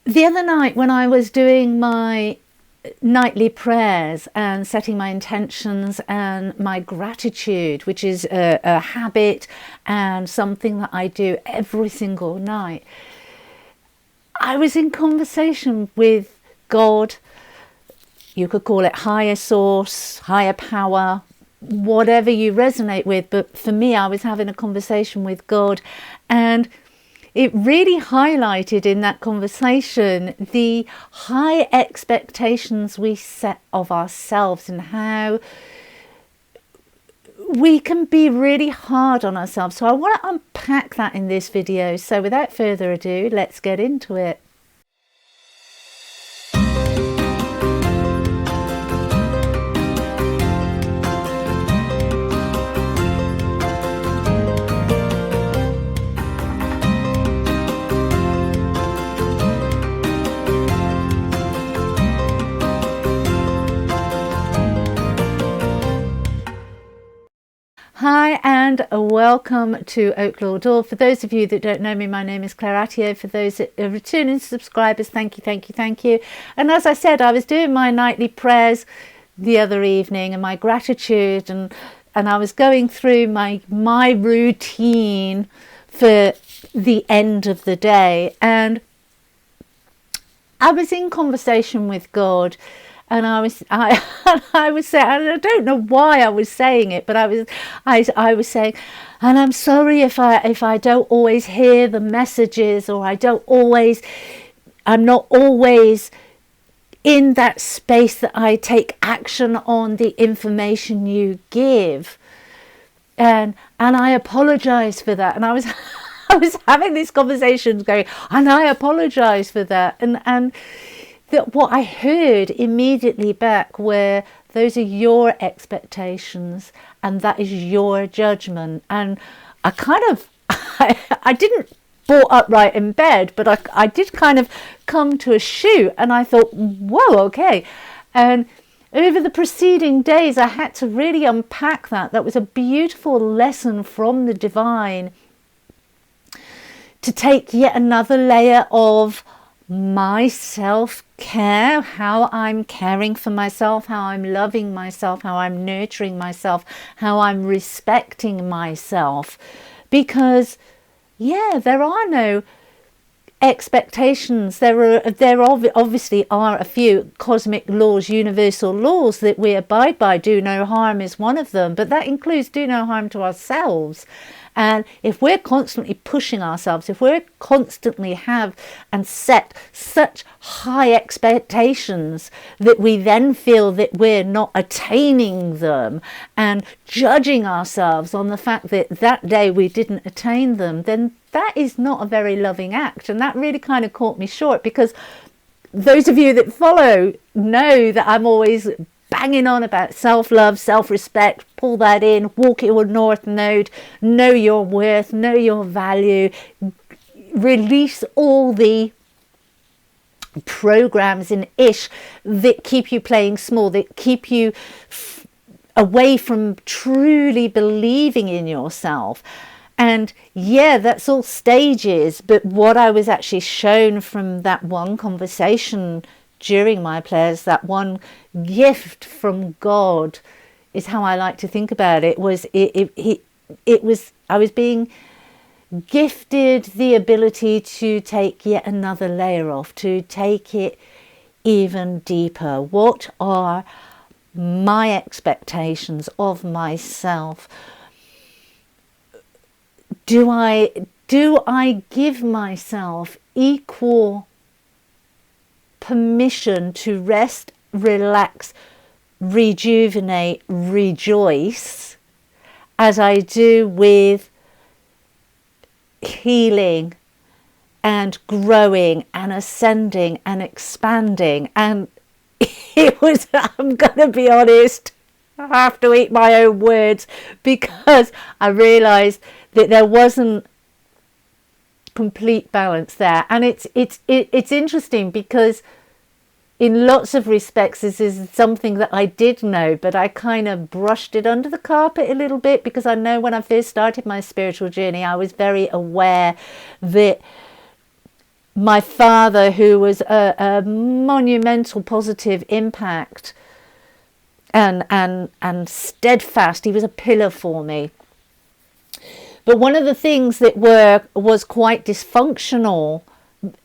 The other night when I was doing my nightly prayers and setting my intentions and my gratitude, which is a habit and something that I do every single night, I was in conversation with God. You could call it higher source, higher power, whatever you resonate with. But for me, I was having a conversation with God, and it really highlighted in that conversation the high expectations we set of ourselves and how we can be really hard on ourselves. So I want to unpack that in this video. So without further ado, let's get into it. Hi and welcome to Oaklaw Door. For those of you that don't know me, my name is Claire Attio. For those that are returning subscribers, thank you. And as I said, I was doing my nightly prayers the other evening and my gratitude, and I was going through my routine for the end of the day, and I was in conversation with God. And I was saying, and I don't know why I was saying it, but I was saying, and I'm sorry if I don't always hear the messages, or I'm not always in that space that I take action on the information you give, and I apologize for that. And I was having these conversations going, and I apologize for that, and that what I heard immediately back were, those are your expectations and that is your judgment. And I kind of, I didn't fall upright in bed, but I did kind of come to a shoot, and I thought, whoa, okay. And over the preceding days, I had to really unpack that. That was a beautiful lesson from the divine to take yet another layer of my self-care, how I'm caring for myself, how I'm loving myself, how I'm nurturing myself, how I'm respecting myself. Because there are no expectations. There obviously are a few cosmic laws, universal laws that we abide by. Do no harm is one of them, but that includes do no harm to ourselves. And if we're constantly pushing ourselves, if we're constantly have and set such high expectations that we then feel that we're not attaining them, and judging ourselves on the fact that that day we didn't attain them, then that is not a very loving act. And that really kind of caught me short, because those of you that follow know that I'm always banging on about self-love, self-respect, pull that in, walk your north node, know your worth, know your value, release all the programs in ish that keep you playing small, that keep you away from truly believing in yourself. And that's all stages, but what I was actually shown from that one conversation during my prayers, that one gift from God, is how I like to think about it. I was being gifted the ability to take yet another layer off, to take it even deeper. What are my expectations of myself? Do I give myself equal permission to rest, relax, rejuvenate, rejoice, as I do with healing and growing and ascending and expanding? And I'm gonna be honest, I have to eat my own words, because I realized that there wasn't complete balance there. And it's interesting, because in lots of respects this is something that I did know, but I kind of brushed it under the carpet a little bit, because I know when I first started my spiritual journey I was very aware that my father, who was a monumental positive impact and steadfast. He was a pillar for me. But one of the things that was quite dysfunctional,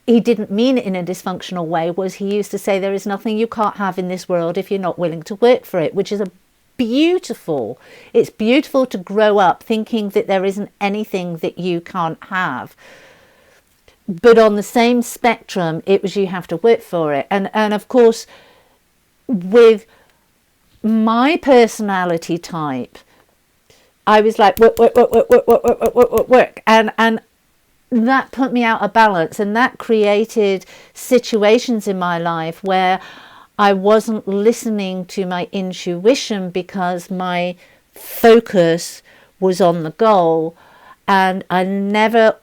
he didn't mean it in a dysfunctional way, was he used to say there is nothing you can't have in this world if you're not willing to work for it, which is it's beautiful to grow up thinking that there isn't anything that you can't have. But on the same spectrum, it was you have to work for it. And of course, with my personality type, I was like, work. And that put me out of balance. And that created situations in my life where I wasn't listening to my intuition because my focus was on the goal. And I never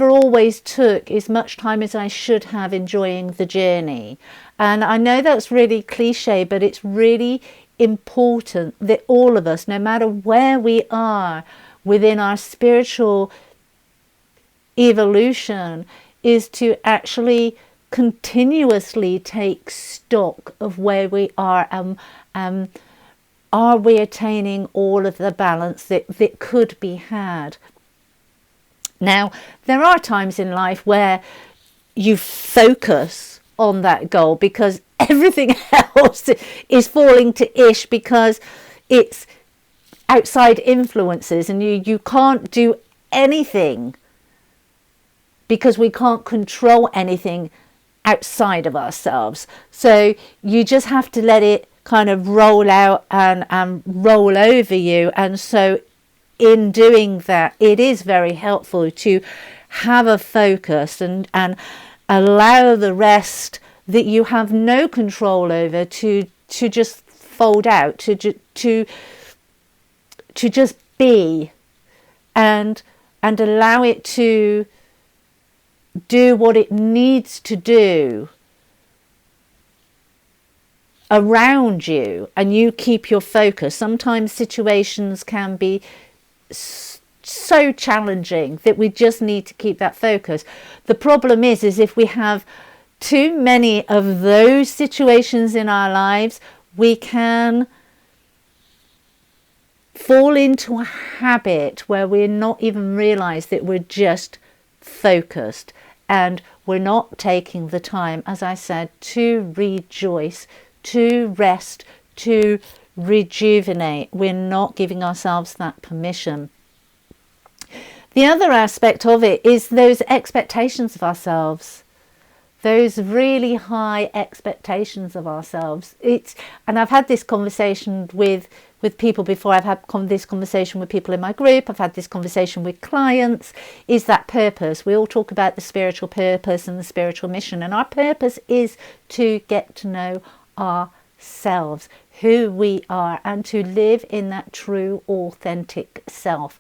always took as much time as I should have enjoying the journey. And I know that's really cliche, but it's really important that all of us, no matter where we are within our spiritual evolution, is to actually continuously take stock of where we are. Are we attaining all of the balance that could be had? Now, there are times in life where you focus on that goal because everything else is falling to ish because it's outside influences, and you can't do anything because we can't control anything outside of ourselves. So you just have to let it kind of roll out and roll over you. And so in doing that, it is very helpful to have a focus and allow the rest that you have no control over to just fold out, to just be, and allow it to do what it needs to do around you, and you keep your focus. Sometimes situations can be so challenging that we just need to keep that focus. The problem is if we have too many of those situations in our lives, we can fall into a habit where we're not even realize that we're just focused, and we're not taking the time, as I said, to rejoice, to rest, to rejuvenate. We're not giving ourselves that permission. The other aspect of it is those expectations of ourselves, those really high expectations of ourselves. And I've had this conversation with people before. I've had this conversation with people in my group. I've had this conversation with clients. Is that purpose? We all talk about the spiritual purpose and the spiritual mission. And our purpose is to get to know ourselves, who we are, and to live in that true, authentic self.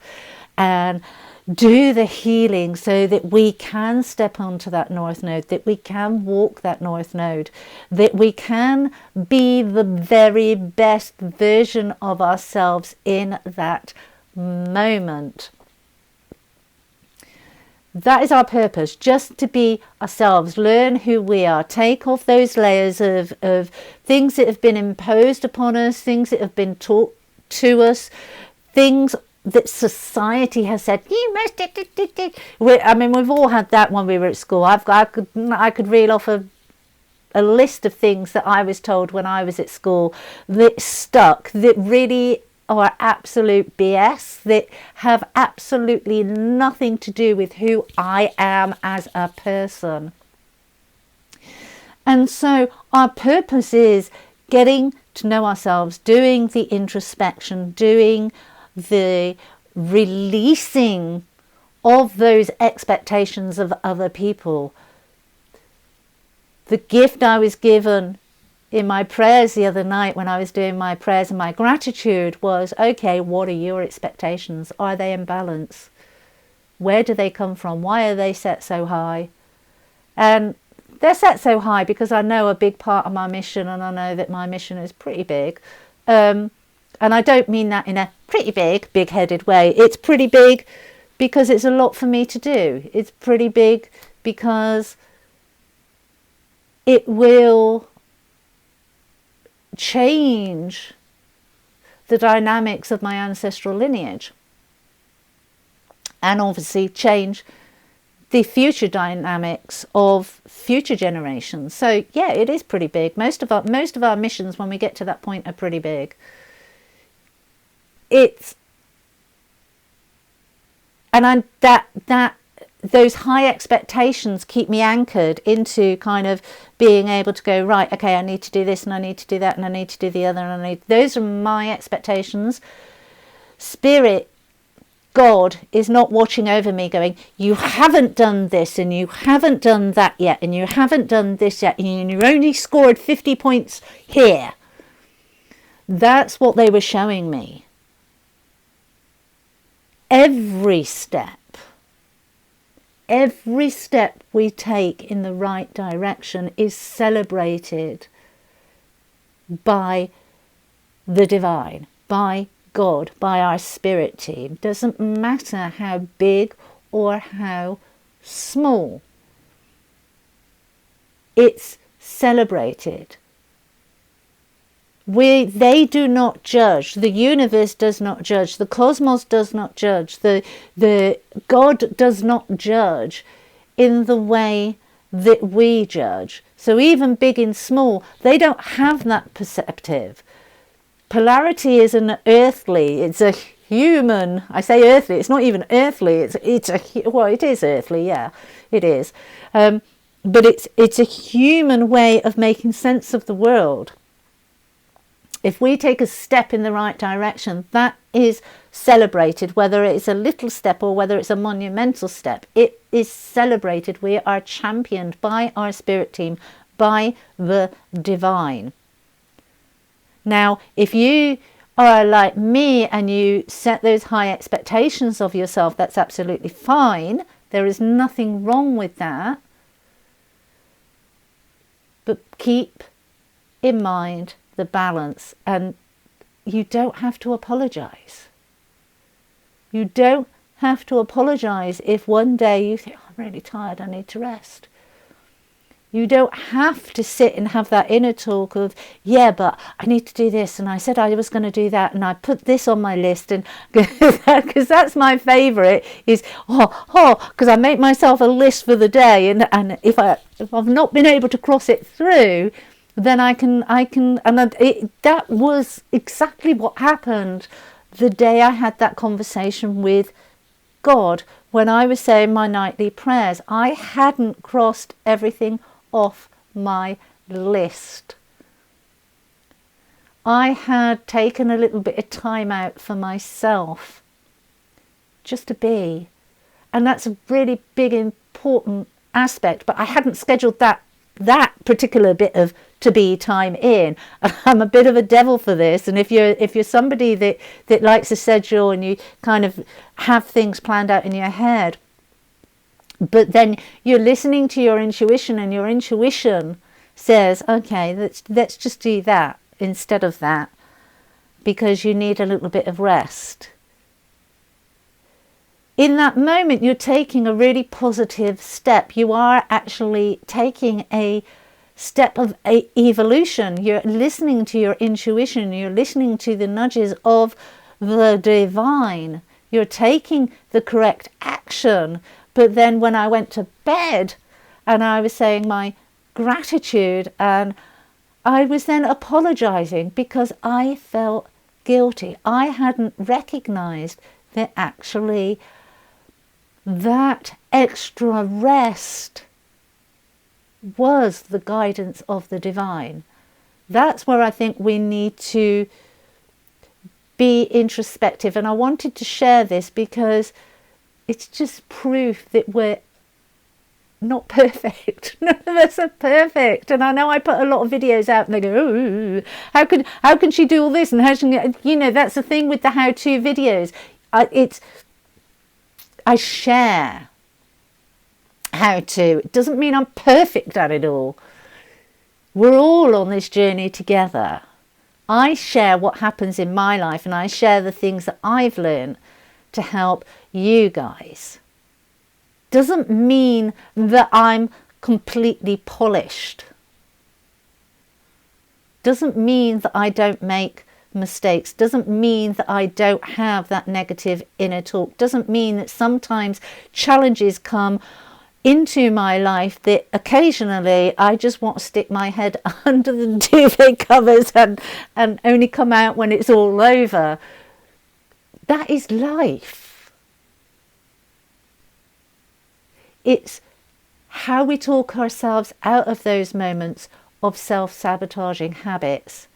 And do the healing so that we can step onto that north node, that we can walk that north node, that we can be the very best version of ourselves in that moment. That is our purpose, just to be ourselves, learn who we are, take off those layers of things that have been imposed upon us, things that have been taught to us, things that society has said, you must. I mean, we've all had that when we were at school. I could reel off a list of things that I was told when I was at school that stuck, that really are absolute BS, that have absolutely nothing to do with who I am as a person. And so our purpose is getting to know ourselves, doing the introspection, doing the releasing of those expectations of other people. The gift I was given in my prayers the other night when I was doing my prayers and my gratitude was, okay, what are your expectations? Are they in balance? Where do they come from? Why are they set so high? And they're set so high because I know a big part of my mission, and I know that my mission is pretty big. And I don't mean that in a pretty big-headed way. It's pretty big because it's a lot for me to do. It's pretty big because it will change the dynamics of my ancestral lineage, and obviously change the future dynamics of future generations. So yeah, it is pretty big. Most of our missions, when we get to that point, are pretty big. Those high expectations keep me anchored into kind of being able to go, right, okay, I need to do this and I need to do that and I need to do the other, and those are my expectations. Spirit, God, is not watching over me going, you haven't done this and you haven't done that yet and you haven't done this yet and you only scored 50 points here. That's what they were showing me. Every step we take in the right direction is celebrated by the divine, by God, by our spirit team. Doesn't matter how big or how small. It's celebrated. They do not judge. The universe does not judge. The cosmos does not judge. The God does not judge in the way that we judge. So even big and small, they don't have that perspective. Polarity is an earthly, it's a human, I say earthly, it's not even earthly, well, it is earthly, yeah, it is. But it's a human way of making sense of the world. If we take a step in the right direction, that is celebrated, whether it's a little step or whether it's a monumental step. It is celebrated. We are championed by our spirit team, by the divine. Now, if you are like me and you set those high expectations of yourself, that's absolutely fine. There is nothing wrong with that. But keep in mind the balance, and you don't have to apologize. You don't have to apologize if one day you think, I'm really tired, I need to rest. You don't have to sit and have that inner talk of, yeah, but I need to do this, and I said I was going to do that, and I put this on my list, and because that's my favorite is because I make myself a list for the day, and if I've not been able to cross it through, then that was exactly what happened the day I had that conversation with God when I was saying my nightly prayers. I hadn't crossed everything off my list. I had taken a little bit of time out for myself just to be, and that's a really big important aspect, but I hadn't scheduled that particular bit of to be time in. I'm a bit of a devil for this, and if you're somebody that likes a schedule and you kind of have things planned out in your head, but then you're listening to your intuition and your intuition says, okay, let's just do that instead of that because you need a little bit of rest. In that moment, you're taking a really positive step. You are actually taking a step of evolution. You're listening to your intuition. You're listening to the nudges of the divine. You're taking the correct action. But then when I went to bed and I was saying my gratitude, and I was then apologizing because I felt guilty. I hadn't recognized that actually that extra rest was the guidance of the divine. That's where I think we need to be introspective. And I wanted to share this because it's just proof that we're not perfect. None of us are perfect. And I know I put a lot of videos out and they go, oh, how can she do all this? And how can, that's the thing with the how-to videos. I share how to. It doesn't mean I'm perfect at it all. We're all on this journey together. I share what happens in my life and I share the things that I've learned to help you guys. Doesn't mean that I'm completely polished. Doesn't mean that I don't make mistakes. Doesn't mean that I don't have that negative inner talk. Doesn't mean that sometimes challenges come into my life that occasionally I just want to stick my head under the duvet covers and only come out when it's all over. That is life. It's how we talk ourselves out of those moments of self-sabotaging habits,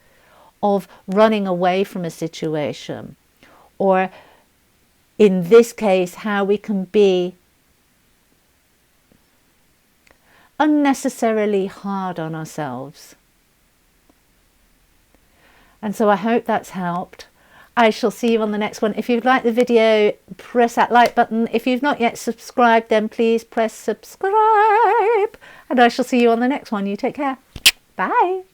of running away from a situation, or in this case, how we can be unnecessarily hard on ourselves. And so I hope that's helped. I shall see you on the next one. If you've liked the video, press that like button. If you've not yet subscribed, then please press subscribe. And I shall see you on the next one. You take care. Bye.